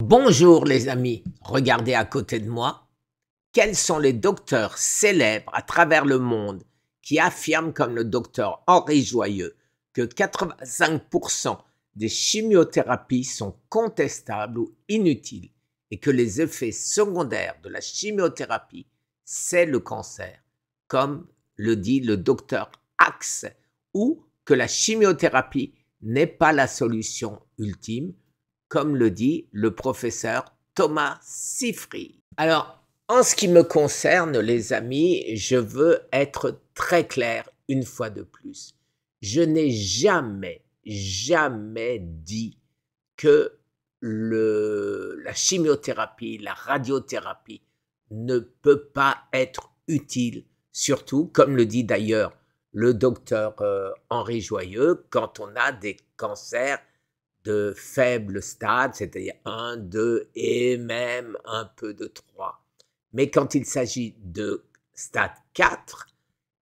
Bonjour les amis, regardez à côté de moi. Quels sont les docteurs célèbres à travers le monde qui affirment, comme le docteur Henri Joyeux, que 85% des chimiothérapies sont contestables ou inutiles et que les effets secondaires de la chimiothérapie, c'est le cancer, comme le dit le docteur Axe, ou que la chimiothérapie n'est pas la solution ultime, comme le dit le professeur Thomas Seyfried. Alors, en ce qui me concerne, les amis, je veux être très clair une fois de plus. Je n'ai jamais dit que la chimiothérapie, la radiothérapie ne peut pas être utile, surtout, comme le dit d'ailleurs le docteur Henri Joyeux, quand on a des cancers de faible stade, c'est-à-dire 1, 2 et même un peu de 3. Mais quand il s'agit de stade 4,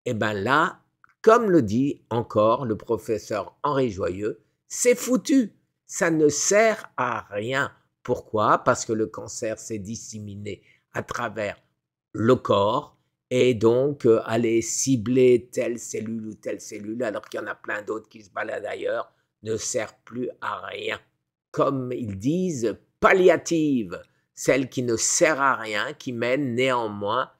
eh bien là, comme le dit encore le professeur Henri Joyeux, c'est foutu, ça ne sert à rien. Pourquoi? Parce que le cancer s'est disséminé à travers le corps et donc aller cibler telle cellule ou telle cellule alors qu'il y en a plein d'autres qui se baladent ailleurs ne sert plus à rien. Comme ils disent, palliative, celle qui ne sert à rien, qui mène néanmoins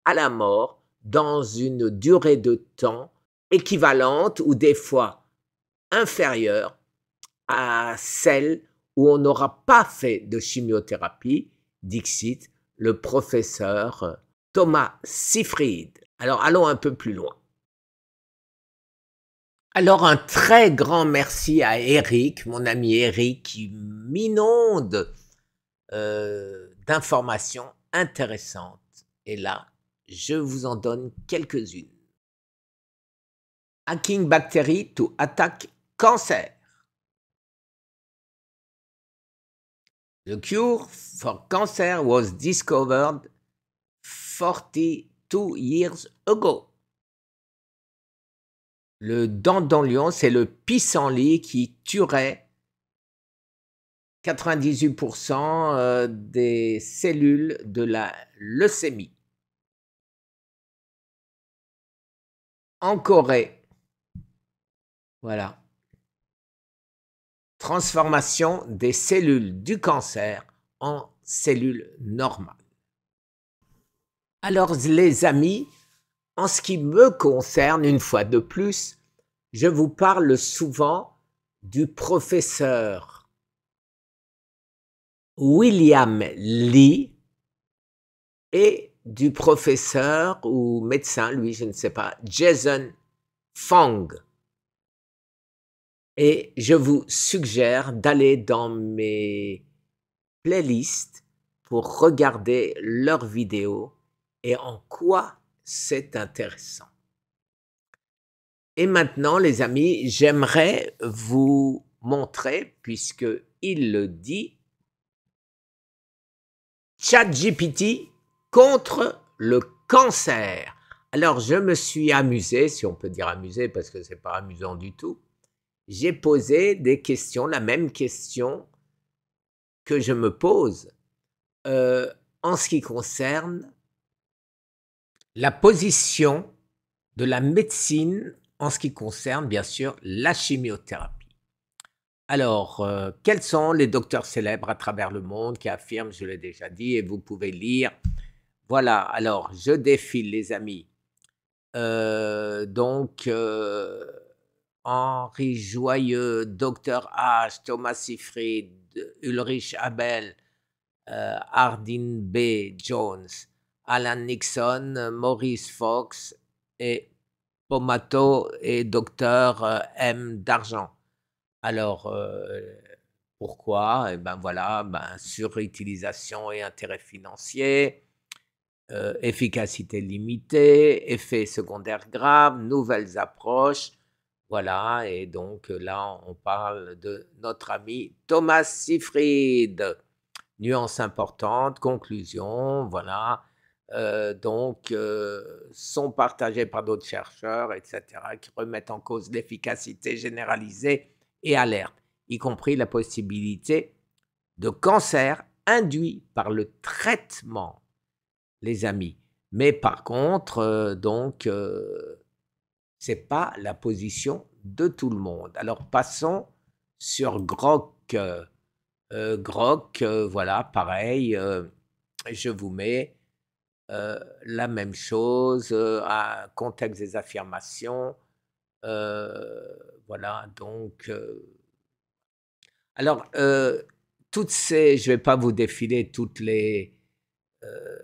à la mort dans une durée de temps équivalente ou des fois inférieure à celle où on n'aura pas fait de chimiothérapie, dixit le professeur Thomas Seyfried. Alors allons un peu plus loin. Alors un très grand merci à Eric, mon ami Eric, qui m'inonde d'informations intéressantes. Et là, je vous en donne quelques-unes. Hacking bacteria to attack cancer. The cure for cancer was discovered 42 years ago. Le dandelion, c'est le pissenlit qui tuerait 98% des cellules de la leucémie. En Corée, voilà, transformation des cellules du cancer en cellules normales. Alors les amis, en ce qui me concerne, une fois de plus, je vous parle souvent du professeur William Li et du professeur ou médecin, lui, je ne sais pas, Jason Fung. Et je vous suggère d'aller dans mes playlists pour regarder leurs vidéos et en quoi c'est intéressant. Et maintenant, les amis, j'aimerais vous montrer, puisqu'il le dit, ChatGPT contre le cancer. Alors, je me suis amusé, si on peut dire amusé, parce que ce n'est pas amusant du tout. J'ai posé des questions, la même question que je me pose en ce qui concerne la position de la médecine en ce qui concerne, bien sûr, la chimiothérapie. Alors, quels sont les docteurs célèbres à travers le monde qui affirment, je l'ai déjà dit, et vous pouvez lire. Voilà, alors, je défile, les amis. Henri Joyeux, Dr H, Thomas Seyfried, Ulrich Abel, Hardin B. Jones, Alan Nixon, Maurice Fox et Pomato et Dr M. Dargent. Alors, pourquoi? Eh bien voilà, surutilisation et intérêt financier, efficacité limitée, effets secondaires graves, nouvelles approches. Voilà, et donc là, on parle de notre ami Thomas Seyfried. Nuance importante, conclusion, voilà. Sont partagés par d'autres chercheurs, etc., qui remettent en cause l'efficacité généralisée et alerte, y compris la possibilité de cancer induit par le traitement, les amis. Mais par contre, donc, c'est pas la position de tout le monde. Alors passons sur Grok. Grok, voilà, pareil, je vous mets la même chose, à contexte des affirmations. Voilà, donc, alors, toutes ces, je vais pas vous défiler euh,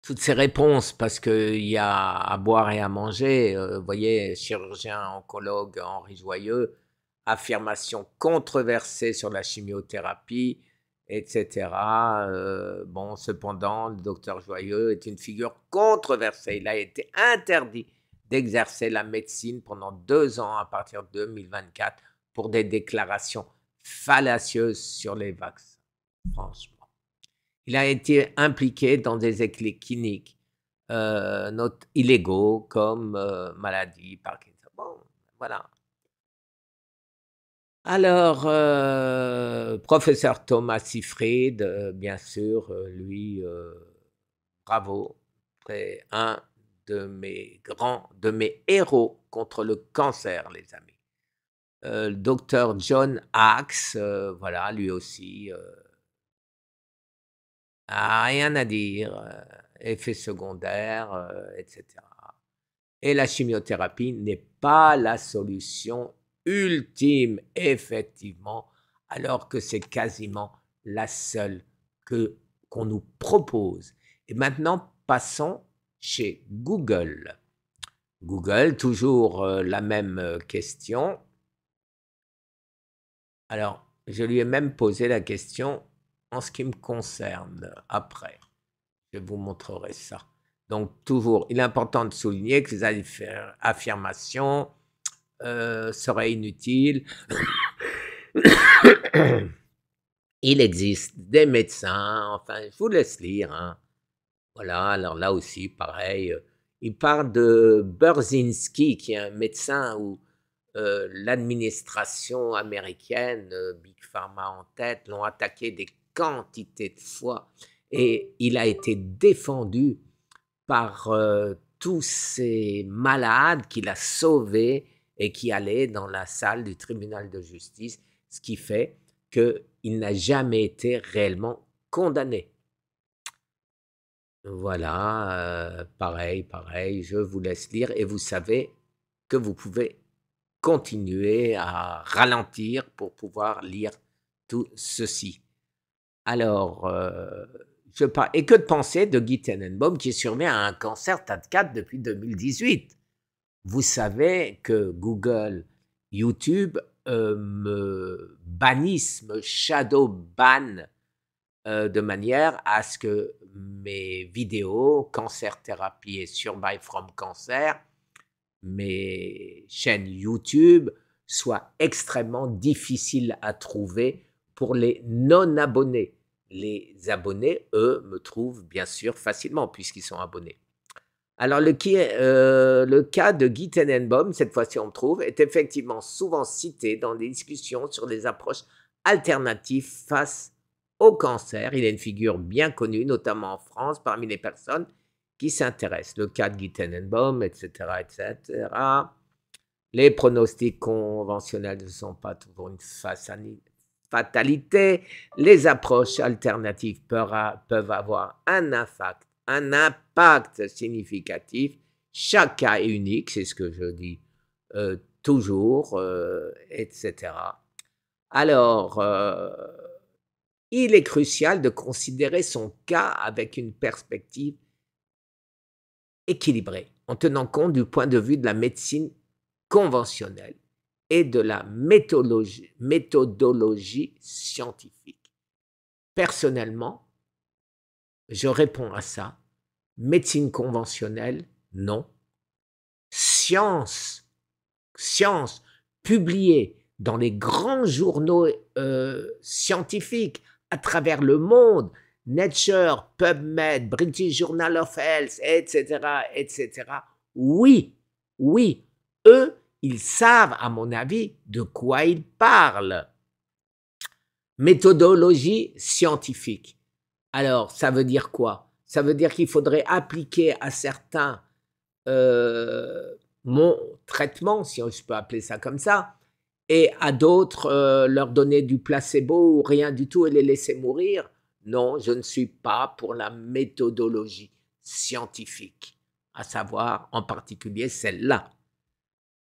toutes ces réponses parce qu'il y a à boire et à manger. Vous voyez, chirurgien, oncologue Henri Joyeux, affirmation controversée sur la chimiothérapie, etc. Bon, cependant, le docteur Joyeux est une figure controversée. Il a été interdit d'exercer la médecine pendant 2 ans à partir de 2024 pour des déclarations fallacieuses sur les vaccins. Franchement. Il a été impliqué dans des essais cliniques illégaux comme maladie, Parkinson. Bon, voilà. Alors, professeur Thomas Seyfried, bien sûr, lui, bravo, c'est un de mes héros contre le cancer, les amis. Le docteur John Axe, voilà, lui aussi, rien à dire, effets secondaires, etc. Et la chimiothérapie n'est pas la solution ultime, effectivement, alors que c'est quasiment la seule qu'on nous propose. Et maintenant, passons chez Google. Google, toujours la même question. Alors, je lui ai même posé la question en ce qui me concerne après. Je vous montrerai ça. Donc, toujours, il est important de souligner que ces affirmations seraient inutiles. Il existe des médecins, enfin, je vous laisse lire. Hein. Voilà, alors là aussi, pareil. Il parle de Burzynski, qui est un médecin où l'administration américaine, Big Pharma en tête, l'ont attaqué des quantités de fois. Et il a été défendu par tous ces malades qu'il a sauvés et qui allaient dans la salle du tribunal de justice, ce qui fait qu'il n'a jamais été réellement condamné. Voilà, pareil, je vous laisse lire et vous savez que vous pouvez continuer à ralentir pour pouvoir lire tout ceci. Alors, et que de penser de Guy Tenenbaum qui survit à un cancer stade 4 depuis 2018. Vous savez que Google, YouTube me bannissent, me shadow ban de manière à ce que mes vidéos Cancer Thérapie et Survive from Cancer, mes chaînes YouTube, soient extrêmement difficiles à trouver pour les non-abonnés. Les abonnés, eux, me trouvent bien sûr facilement puisqu'ils sont abonnés. Alors, le cas de Guy Tenenbaum, cette fois-ci on le trouve, est effectivement souvent cité dans des discussions sur des approches alternatives face au cancer. Il est une figure bien connue, notamment en France, parmi les personnes qui s'intéressent. Le cas de Guy Tenenbaum, etc., etc. Les pronostics conventionnels ne sont pas toujours une fatalité. Les approches alternatives peuvent avoir un impact significatif. Chaque cas est unique, c'est ce que je dis toujours, etc. Alors, il est crucial de considérer son cas avec une perspective équilibrée, en tenant compte du point de vue de la médecine conventionnelle et de la méthodologie scientifique. Personnellement, je réponds à ça. Médecine conventionnelle, non. Science publiée dans les grands journaux scientifiques à travers le monde, Nature, PubMed, British Journal of Health, etc., etc. Oui, eux, ils savent, à mon avis, de quoi ils parlent. Méthodologie scientifique. Alors, ça veut dire quoi? Ça veut dire qu'il faudrait appliquer à certains mon traitement, si je peux appeler ça comme ça, et à d'autres leur donner du placebo ou rien du tout et les laisser mourir. Non, je ne suis pas pour la méthodologie scientifique, à savoir en particulier celle-là.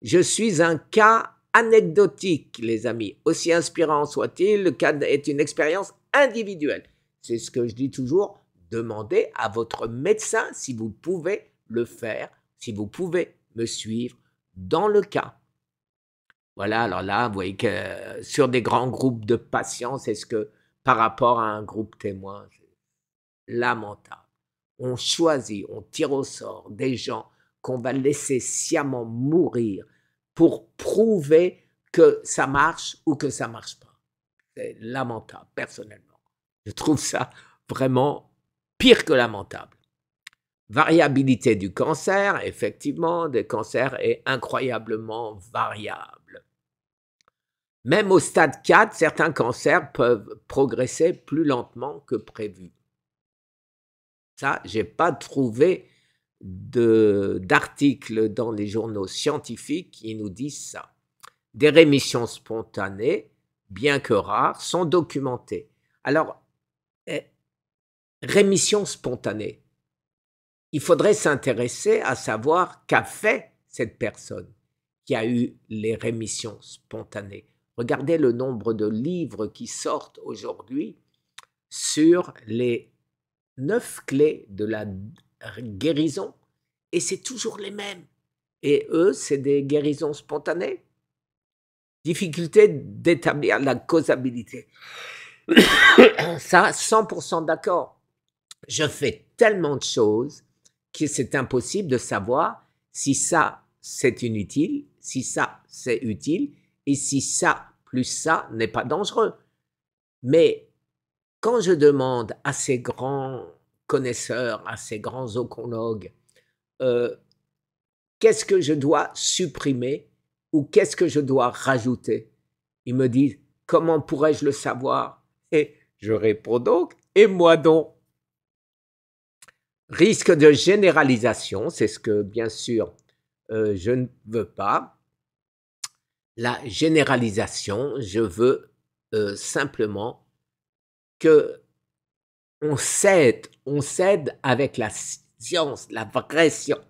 Je suis un cas anecdotique, les amis. Aussi inspirant soit-il, le cas est une expérience individuelle. C'est ce que je dis toujours, demandez à votre médecin si vous pouvez le faire, si vous pouvez me suivre dans le cas. Voilà, alors là, vous voyez que sur des grands groupes de patients, c'est ce que par rapport à un groupe témoin, c'est lamentable. On choisit, on tire au sort des gens qu'on va laisser sciemment mourir pour prouver que ça marche ou que ça marche pas. C'est lamentable, personnellement. Je trouve ça vraiment pire que lamentable. Variabilité du cancer, effectivement, des cancers est incroyablement variable. Même au stade 4, certains cancers peuvent progresser plus lentement que prévu. Ça, je n'ai pas trouvé d'articles dans les journaux scientifiques qui nous disent ça. Des rémissions spontanées, bien que rares, sont documentées. Alors, rémission spontanée, il faudrait s'intéresser à savoir qu'a fait cette personne qui a eu les rémissions spontanées. Regardez le nombre de livres qui sortent aujourd'hui sur les 9 clés de la guérison et c'est toujours les mêmes. Et eux, c'est des guérisons spontanées. Difficulté d'établir la causalité. Ça, 100% d'accord. Je fais tellement de choses que c'est impossible de savoir si ça, c'est inutile, si ça, c'est utile, et si ça plus ça n'est pas dangereux. Mais quand je demande à ces grands connaisseurs, à ces grands oncologues, qu'est-ce que je dois supprimer ou qu'est-ce que je dois rajouter? Ils me disent, comment pourrais-je le savoir? Et je réponds donc, et moi donc? Risque de généralisation, c'est ce que bien sûr je ne veux pas. La généralisation, je veux simplement que on cède avec la science, la vraie science,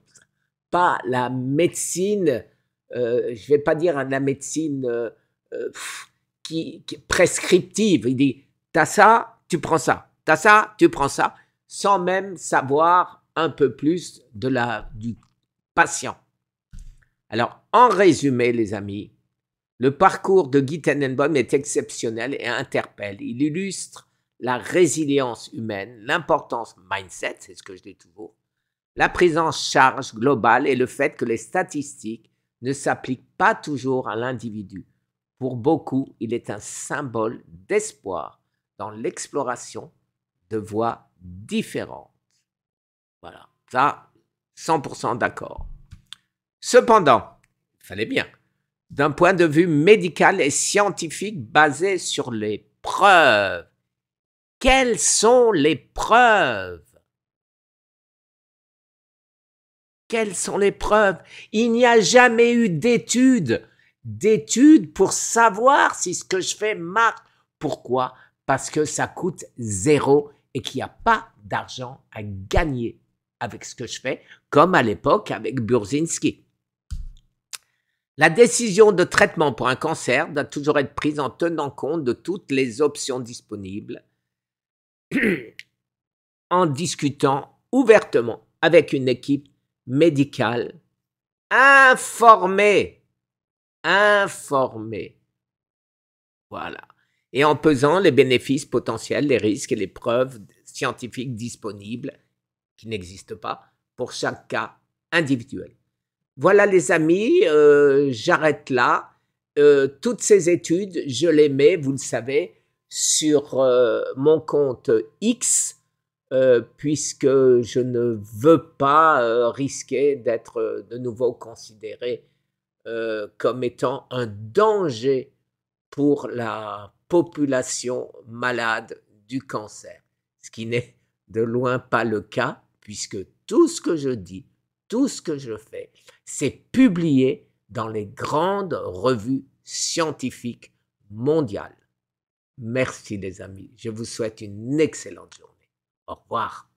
pas la médecine, je ne vais pas dire la médecine qui est prescriptive. Il dit, t'as ça, tu prends ça, t'as ça, tu prends ça, sans même savoir un peu plus du patient. Alors, en résumé, les amis, le parcours de Guy Tenenbaum est exceptionnel et interpelle. Il illustre la résilience humaine, l'importance mindset, c'est ce que je dis toujours, la prise en charge globale et le fait que les statistiques ne s'appliquent pas toujours à l'individu. Pour beaucoup, il est un symbole d'espoir dans l'exploration de voies différentes. Voilà, ça, 100% d'accord. Cependant, il fallait bien, d'un point de vue médical et scientifique basé sur les preuves. Quelles sont les preuves? Quelles sont les preuves? Il n'y a jamais eu d'études pour savoir si ce que je fais marche. Pourquoi? Parce que ça coûte zéro et qu'il n'y a pas d'argent à gagner avec ce que je fais, comme à l'époque avec Burzynski. La décision de traitement pour un cancer doit toujours être prise en tenant compte de toutes les options disponibles, en discutant ouvertement avec une équipe médicale informée. Voilà. Et en pesant les bénéfices potentiels, les risques et les preuves scientifiques disponibles, qui n'existent pas, pour chaque cas individuel. Voilà les amis, j'arrête là. Toutes ces études, je les mets, vous le savez, sur mon compte X, puisque je ne veux pas risquer d'être de nouveau considéré comme étant un danger pour la population malade du cancer, ce qui n'est de loin pas le cas, puisque tout ce que je dis, tout ce que je fais, c'est publié dans les grandes revues scientifiques mondiales. Merci les amis, je vous souhaite une excellente journée. Au revoir.